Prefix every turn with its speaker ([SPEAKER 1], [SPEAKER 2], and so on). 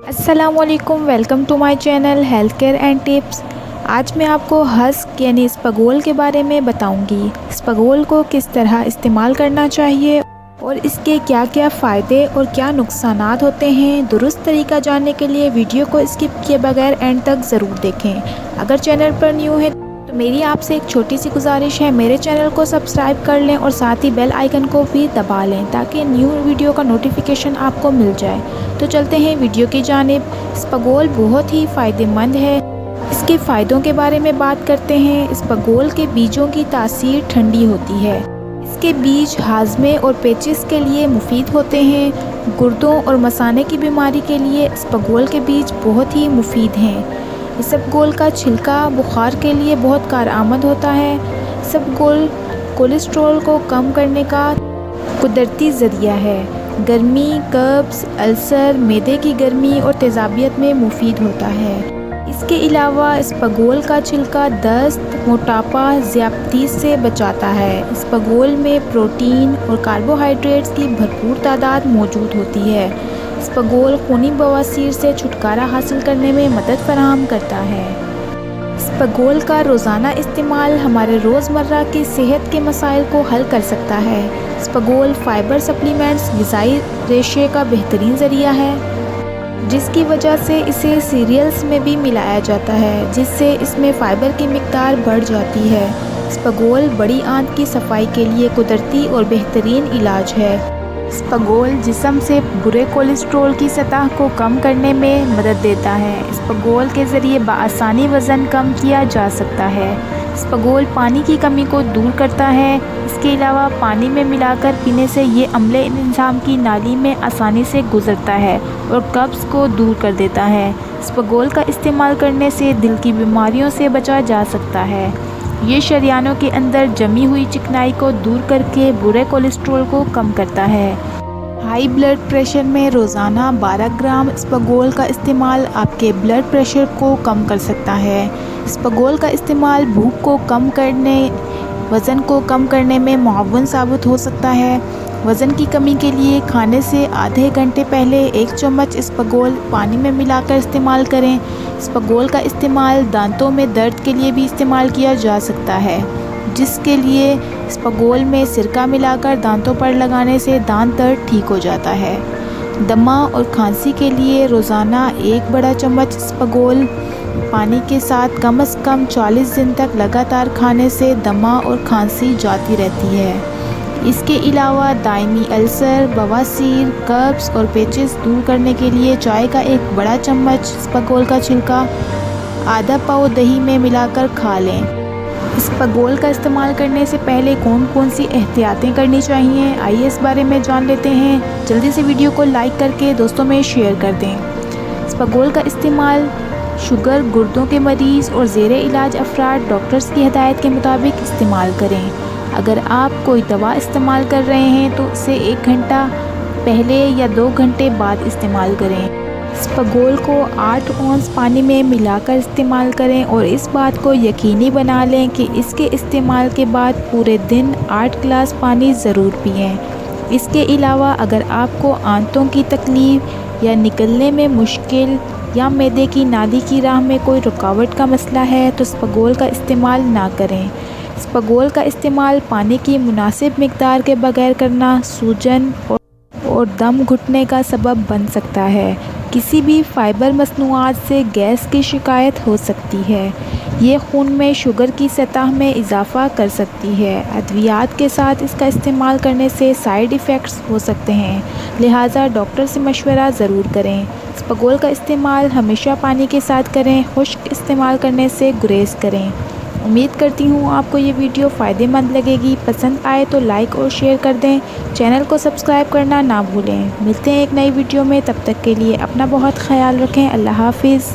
[SPEAKER 1] अस्सलाम वालेकुम, welcome to my channel health care and tips. आज मैं आपको हस्क यानी स्पगोल के बारे में बताऊंगी। स्पगोल को किस तरह इस्तेमाल करना चाहिए और इसके क्या क्या फ़ायदे और क्या नुकसानात होते हैं। दुरुस्त तरीका जानने के लिए वीडियो को स्किप किए बगैर एंड तक ज़रूर देखें। अगर चैनल पर न्यू है तो मेरी आपसे एक छोटी सी गुजारिश है, मेरे चैनल को सब्सक्राइब कर लें और साथ ही बेल आइकन को भी दबा लें ताकि न्यू वीडियो का नोटिफिकेशन आपको मिल जाए। तो चलते हैं वीडियो की जानिब। स्पगोल बहुत ही फ़ायदेमंद है। इसके फ़ायदों के बारे में बात करते हैं। स्पगोल के बीजों की तासीर ठंडी होती है। इसके बीज हाजमे और पेचिस के लिए मुफीद होते हैं। गुर्दों और मसाने की बीमारी के लिए स्पगोल के बीज बहुत ही मुफीद हैं। इसबगोल का छिलका बुखार के लिए बहुत कारआमद होता है। इसबगोल कोलेस्ट्रॉल को कम करने का कुदरती ज़रिया है। गर्मी, कब्ज़, अल्सर, मैदे की गर्मी और तेज़ाबियत में मुफीद होता है। इसके अलावा इसबगोल का छिलका दस्त, मोटापा, ज़ियादतीस से बचाता है। इसबगोल में प्रोटीन और कार्बोहाइड्रेट्स की भरपूर तादाद मौजूद होती है। इसबगोल खूनी बवासीर से छुटकारा हासिल करने में मदद फराहम करता है। इसबगोल का रोज़ाना इस्तेमाल हमारे रोज़मर्रा की सेहत के मसाइल को हल कर सकता है। इसबगोल फाइबर सप्लीमेंट्स ग़िज़ाई रेशे का बेहतरीन ज़रिया है, जिसकी वजह से इसे सीरियल्स में भी मिलाया जाता है, जिससे इसमें फ़ाइबर की मिक़दार बढ़ जाती है। इसबगोल बड़ी आंत की सफाई के लिए कुदरती और बेहतरीन इलाज है। इसबगोल जिस्म से बुरे कोलेस्ट्रॉल की सतह को कम करने में मदद देता है। इसबगोल के ज़रिए बआसानी वज़न कम किया जा सकता है। इसबगोल पानी की कमी को दूर करता है। इसके अलावा पानी में मिलाकर पीने से ये अम्ले इंसान की नाली में आसानी से गुजरता है और कब्ज़ को दूर कर देता है। इसबगोल का इस्तेमाल करने से दिल की बीमारियों से बचा जा सकता है। ये शरियानों के अंदर जमी हुई चिकनाई को दूर करके बुरे कोलेस्ट्रॉल को कम करता है। हाई ब्लड प्रेशर में रोज़ाना 12 ग्राम इसबगोल का इस्तेमाल आपके ब्लड प्रेशर को कम कर सकता है। इसबगोल का इस्तेमाल भूख को कम करने, वज़न को कम करने में मुआवन साबित हो सकता है। वज़न की कमी के लिए खाने से आधे घंटे पहले 1 चम्मच इसबगोल पानी में मिलाकर इस्तेमाल करें। इसबगोल का इस्तेमाल दांतों में दर्द के लिए भी इस्तेमाल किया जा सकता है, जिसके लिए इसबगोल में सिरका मिलाकर दांतों पर लगाने से दांत दर्द ठीक हो जाता है। दमा और खांसी के लिए रोज़ाना 1 बड़ा चम्मच इसबगोल पानी के साथ कम से कम 40 दिन तक लगातार खाने से दमा और खांसी जाती रहती है। इसके अलावा दायमी अल्सर, बवासीर, कब्ज़ और पेचिस दूर करने के लिए चाय का 1 बड़ा चम्मच इसबगोल का छिलका आधा पाव दही में मिलाकर खा लें। इसबगोल का इस्तेमाल करने से पहले कौन कौन सी एहतियातें करनी चाहिए, आइए इस बारे में जान लेते हैं। जल्दी से वीडियो को लाइक करके दोस्तों में शेयर कर दें। इसबगोल का इस्तेमाल शुगर, गुर्दों के मरीज़ और ज़ेरे इलाज अफराद डॉक्टर्स की हिदायत के मुताबिक इस्तेमाल करें। अगर आप कोई दवा इस्तेमाल कर रहे हैं तो उसे 1 घंटा पहले या 2 घंटे बाद इस्तेमाल करें। इसबगोल को 8 औंस पानी में मिलाकर इस्तेमाल करें और इस बात को यकीनी बना लें कि इसके इस्तेमाल के बाद पूरे दिन 8 गिलास पानी ज़रूर पिएं। इसके अलावा अगर आपको आंतों की तकलीफ़ या निकलने में मुश्किल या मैदे की नाली की राह में कोई रुकावट का मसला है तो इसबगोल का इस्तेमाल ना करें। इसबगोल का इस्तेमाल पानी की मुनासिब मिक़दार के बगैर करना सूजन और दम घुटने का सबब बन सकता है। किसी भी फाइबर मसनूआत से गैस की शिकायत हो सकती है। ये खून में शुगर की सतह में इजाफ़ा कर सकती है। अद्वियात के साथ इसका इस्तेमाल करने से साइड इफ़ेक्ट्स हो सकते हैं, लिहाजा डॉक्टर से मशवरा ज़रूर करें। इसबगोल का इस्तेमाल हमेशा पानी के साथ करें, खुश्क इस्तेमाल करने से गुरेज करें। उम्मीद करती हूँ आपको ये वीडियो फ़ायदेमंद लगेगी। पसंद आए तो लाइक और शेयर कर दें। चैनल को सब्सक्राइब करना ना भूलें। मिलते हैं एक नई वीडियो में, तब तक के लिए अपना बहुत ख्याल रखें। अल्लाह हाफिज़।